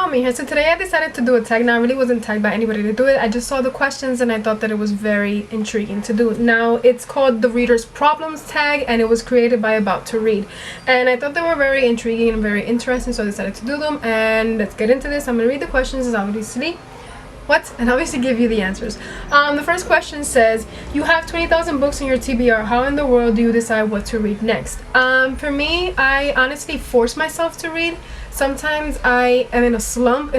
Xiomy here. So today I decided to do a tag. Now I really wasn't tagged by anybody to do it. I just saw the questions and I thought that it was very intriguing to do. Now it's called the Reader's Problems tag and it was created by About to Read. And I thought they were very intriguing and very interesting, so I decided to do them. And let's get into this. I'm going to read the questions as obviously. And obviously give you the answers. The first question says, you have 20,000 books in your TBR. How in the world do you decide what to read next? For me, I honestly force myself to read. Sometimes I am in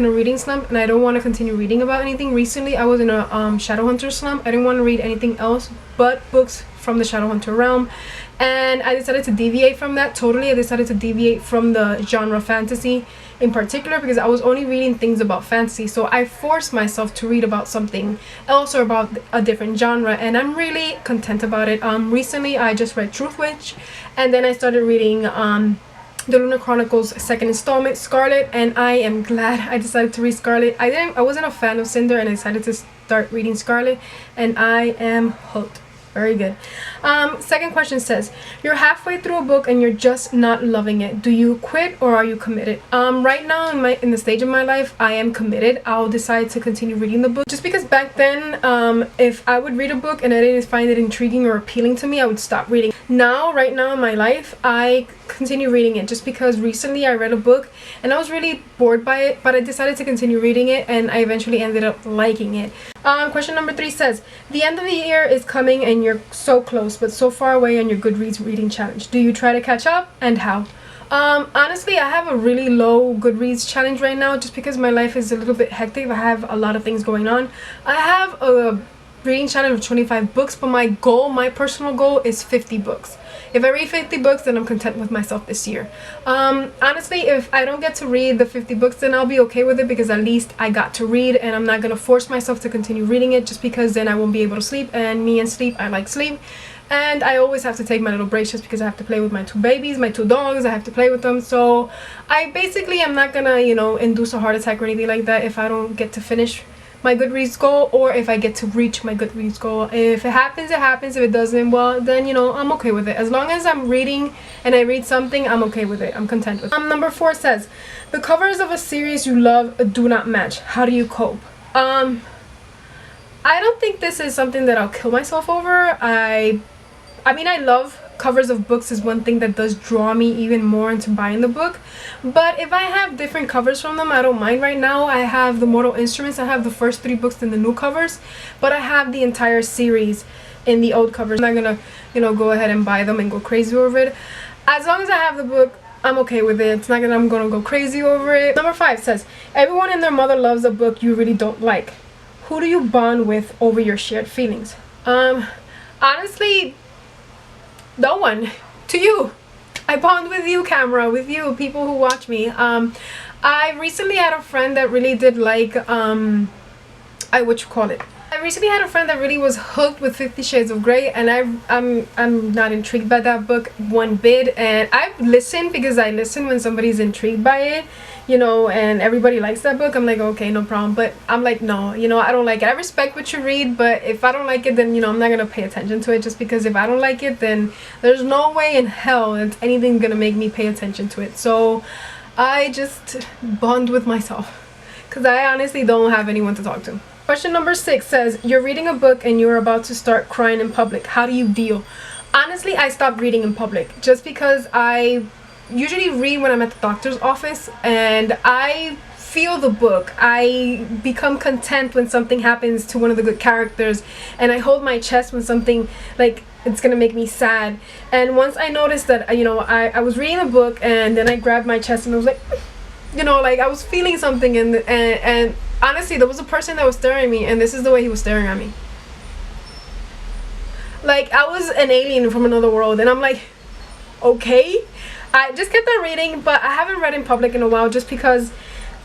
a reading slump, and I don't want to continue reading about anything. Recently, I was in a Shadowhunter slump. I didn't want to read anything else but books from the Shadowhunter realm. And I decided to deviate from that totally. I decided to deviate from the genre fantasy in particular because I was only reading things about fantasy. So I forced myself to read about something else or about a different genre, and I'm really content about it. Recently I just read Truth Witch, and then I started reading the Lunar Chronicles second installment, Scarlet, and I am glad I decided to read Scarlet. I wasn't a fan of Cinder, and I decided to start reading Scarlet, and I am hooked. Very good. Second question says, you're halfway through a book and you're just not loving it. Do you quit or are you committed? Right now in the stage of my life, I am committed. I'll decide to continue reading the book. Just because back then, if I would read a book and I didn't find it intriguing or appealing to me, I would stop reading. Now, right now in my life, I continue reading it just because recently I read a book and I was really bored by it, but I decided to continue reading it and I eventually ended up liking it. Question number 3 says, the end of the year is coming and you're so close but so far away on your Goodreads reading challenge. Do you try to catch up, and how? Honestly, I have a really low Goodreads challenge right now just because my life is a little bit hectic. I have a lot of things going on. I have a reading challenge of 25 books, but my personal goal is 50 books. If I read 50 books, then I'm content with myself this year. Honestly, if I don't get to read the 50 books, then I'll be okay with it because at least I got to read, and I'm not going to force myself to continue reading it just because then I won't be able to sleep, and me and sleep, I like sleep. And I always have to take my little breaks just because I have to play with my 2 babies, my 2 dogs, I have to play with them. So I basically am not gonna, induce a heart attack or anything like that if I don't get to finish my Goodreads goal, or if I get to reach my Goodreads goal. If it happens, it happens. If it doesn't, well, then I'm okay with it. As long as I'm reading and I read something, I'm okay with it. I'm content with it. Number 4 says, the covers of a series you love do not match. How do you cope? I don't think this is something that I'll kill myself over. I mean, I love covers of books is one thing that does draw me even more into buying the book, but if I have different covers from them, I don't mind. Right now I have the Mortal Instruments. I have the first 3 books in the new covers, but I have the entire series in the old covers. I'm not gonna go ahead and buy them and go crazy over it. As long as I have the book, I'm okay with it. It's not that I'm gonna go crazy over it. Number 5 says, everyone and their mother loves a book you really don't like. Who do you bond with over your shared feelings? Honestly, no one. To you. I bond with you, camera, with you, people who watch me. I recently had a friend that really did like I recently had a friend that really was hooked with 50 Shades of Grey, and I'm not intrigued by that book one bit. And I've listened because I listen when somebody's intrigued by it, and everybody likes that book. I'm like, okay, no problem. But I'm like, no, I don't like it. I respect what you read, but if I don't like it, then I'm not gonna pay attention to it, just because if I don't like it, then there's no way in hell that anything's gonna make me pay attention to it. So I just bond with myself because I honestly don't have anyone to talk to. Question number 6 says, you're reading a book and you're about to start crying in public. How do you deal? Honestly, I stopped reading in public just because I usually read when I'm at the doctor's office and I feel the book. I become content when something happens to one of the good characters, and I hold my chest when something like it's gonna make me sad. And once I noticed that I was reading a book and then I grabbed my chest and I was like, like I was feeling something, and honestly, there was a person that was staring at me, and this is the way he was staring at me. Like I was an alien from another world, and I'm like, okay. I just kept on reading, but I haven't read in public in a while just because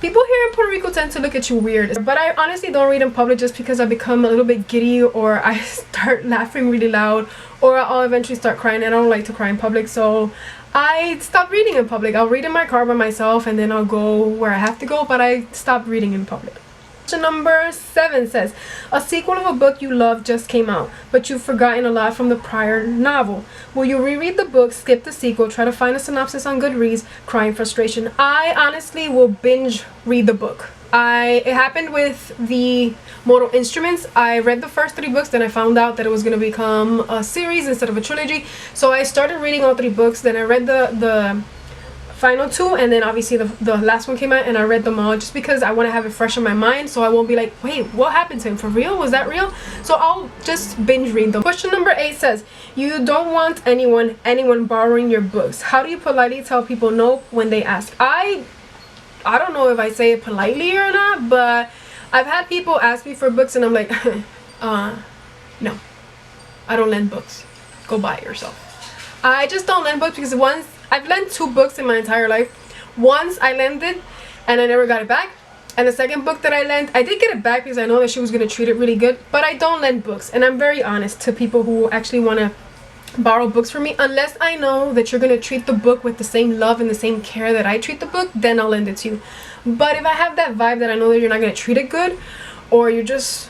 people here in Puerto Rico tend to look at you weird. But I honestly don't read in public just because I become a little bit giddy, or I start laughing really loud, or I'll eventually start crying, and I don't like to cry in public. So I stopped reading in public. I'll read in my car by myself, and then I'll go where I have to go, but I stopped reading in public. Question number 7 says, a sequel of a book you love just came out, but you've forgotten a lot from the prior novel. Will you reread the book, skip the sequel, try to find a synopsis on Goodreads, cry in frustration? I honestly will binge read the book. It happened with the Mortal Instruments. I read the first 3 books, then I found out that it was going to become a series instead of a trilogy. So I started reading all 3 books, then I read the final 2, and then obviously the last one came out, and I read them all just because I want to have it fresh in my mind, so I won't be like, wait, what happened to him? For real? Was that real? So I'll just binge read them. Question number 8 says, you don't want anyone borrowing your books. How do you politely tell people no when they ask? I don't know if I say it politely or not, but I've had people ask me for books and I'm like, no, I don't lend books. Go buy it yourself. I just don't lend books because once I've lent 2 books in my entire life. Once I lent it and I never got it back. And the second book that I lent, I did get it back because I know that she was going to treat it really good. But I don't lend books. And I'm very honest to people who actually want to borrow books from me. Unless I know that you're going to treat the book with the same love and the same care that I treat the book, then I'll lend it to you. But if I have that vibe that I know that you're not going to treat it good, or you're just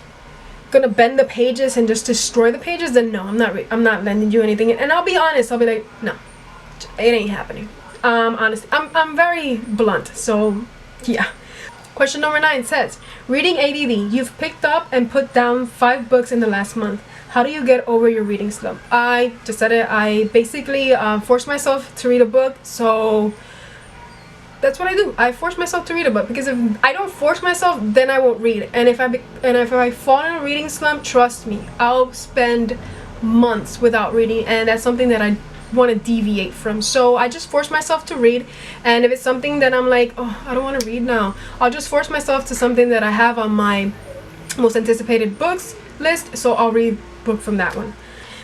gonna bend the pages and just destroy the pages, then no, I'm not lending you anything. And I'll be honest, I'll be like, no, it ain't happening. Honestly, I'm very blunt, so yeah. Question number 9 says, reading ADD. You've picked up and put down 5 books in the last month. How do you get over your reading slump? I just said it. I basically force myself to read a book, so that's what I do. I force myself to read a book, because if I don't force myself, then I won't read. And if I fall in a reading slump, trust me, I'll spend months without reading, and that's something that I want to deviate from. So I just force myself to read, and if it's something that I'm like, oh, I don't want to read now, I'll just force myself to something that I have on my most anticipated books list, so I'll read a book from that one.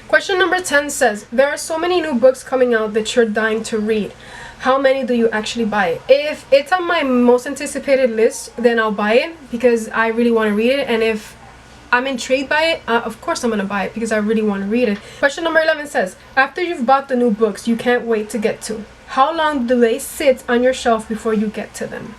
Question number 10 says, there are so many new books coming out that you're dying to read. How many do you actually buy? If it's on my most anticipated list, then I'll buy it because I really want to read it. And if I'm intrigued by it, of course I'm going to buy it because I really want to read it. Question number 11 says, after you've bought the new books you can't wait to get to, how long do they sit on your shelf before you get to them?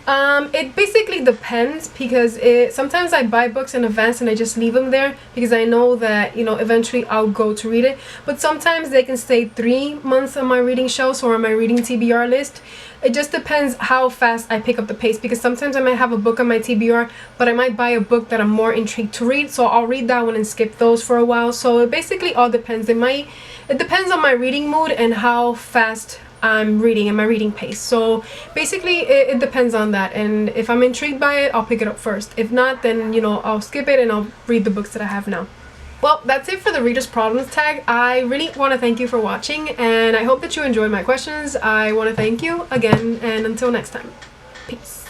It basically depends, because sometimes I buy books in advance and I just leave them there because I know that, eventually I'll go to read it. But sometimes they can stay 3 months on my reading shelves or on my reading TBR list. It just depends how fast I pick up the pace, because sometimes I might have a book on my TBR, but I might buy a book that I'm more intrigued to read, so I'll read that one and skip those for a while. So it basically all depends. It depends on my reading mood and how fast I'm reading and my reading pace. So basically it depends on that, and if I'm intrigued by it, I'll pick it up first. If not, then I'll skip it and I'll read the books that I have now. Well, that's it for the Reader's Problems tag. I really want to thank you for watching, and I hope that you enjoyed my questions. I want to thank you again, and until next time, peace.